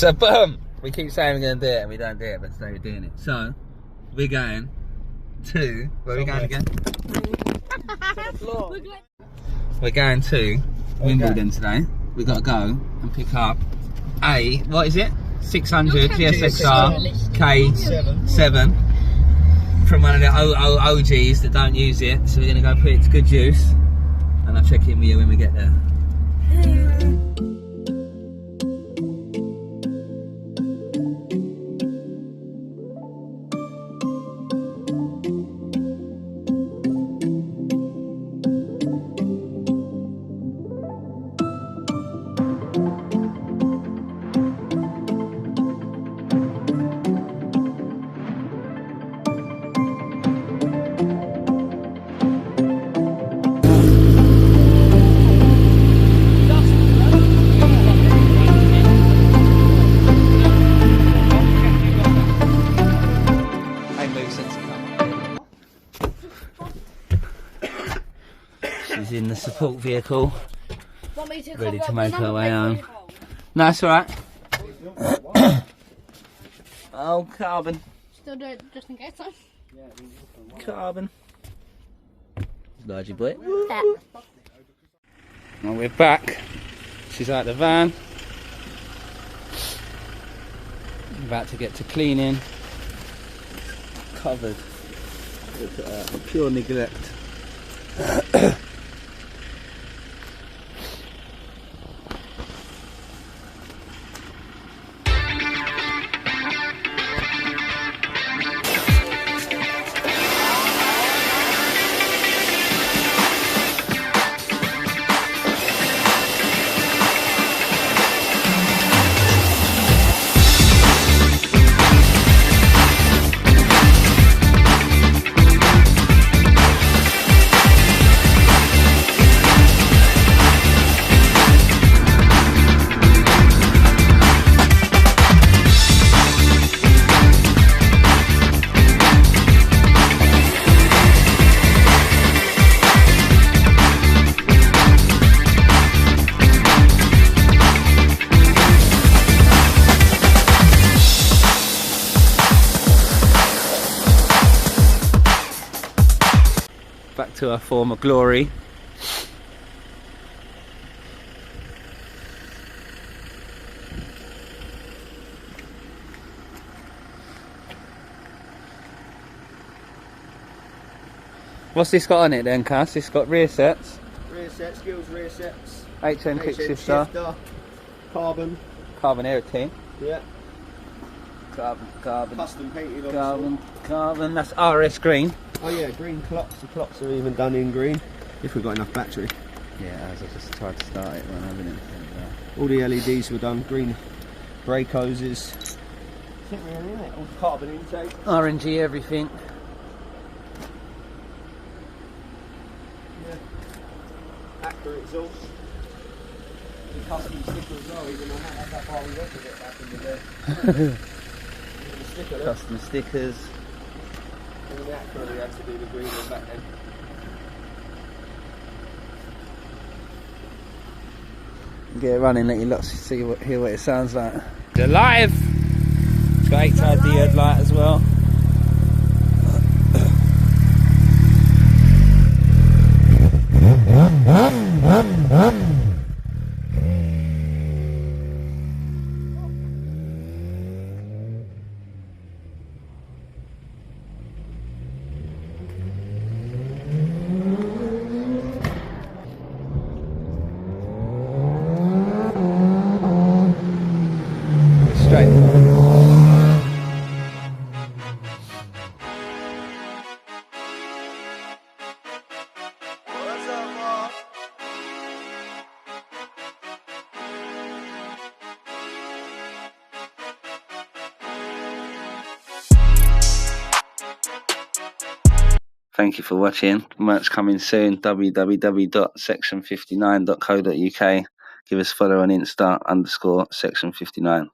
So boom! We keep saying we're going to do it and we don't do it, but today we're doing it. So, we're going to... Where are we going again? We're going to Wimbledon today. We've got to go and pick up a... What is it? 600 GSX-R K7 from one of the OGs that don't use it. So we're going to go put it to good use. And I'll check in with you when we get there. She's in the support vehicle, ready to make her way home. No, that's alright. Oh, carbon. Still do it just in case, huh? Carbon. Largy boy. Well, we're back. She's out the van. About to get to cleaning. Covered. Look at that. Pure neglect. Back to our former glory. What's this got on it then, Cass? It's got rear sets. Rear sets, skills rear sets. HM quick shifter. Carbon. Carbon air team. Yeah. Carbon. Custom painted Carbon. That's RS green. Oh yeah, green clocks. The clocks are even done in green. If we've got enough battery. Yeah, as I just tried to start it when I didn't. All the LEDs were done. Green brake hoses. That's it really, isn't it? All the carbon intake. RNG everything. Yeah. Accurate exhaust. The custom sticker as well, even on that. That's how far we went with it back in the day. Custom stickers. And that probably had to do the green one back then. Get it running, let you lot hear what it sounds like. They're live! It's got 8-side D headlight as well. Thank you for watching. Merch coming soon. www.section59.co.uk. Give us a follow on Insta _section59.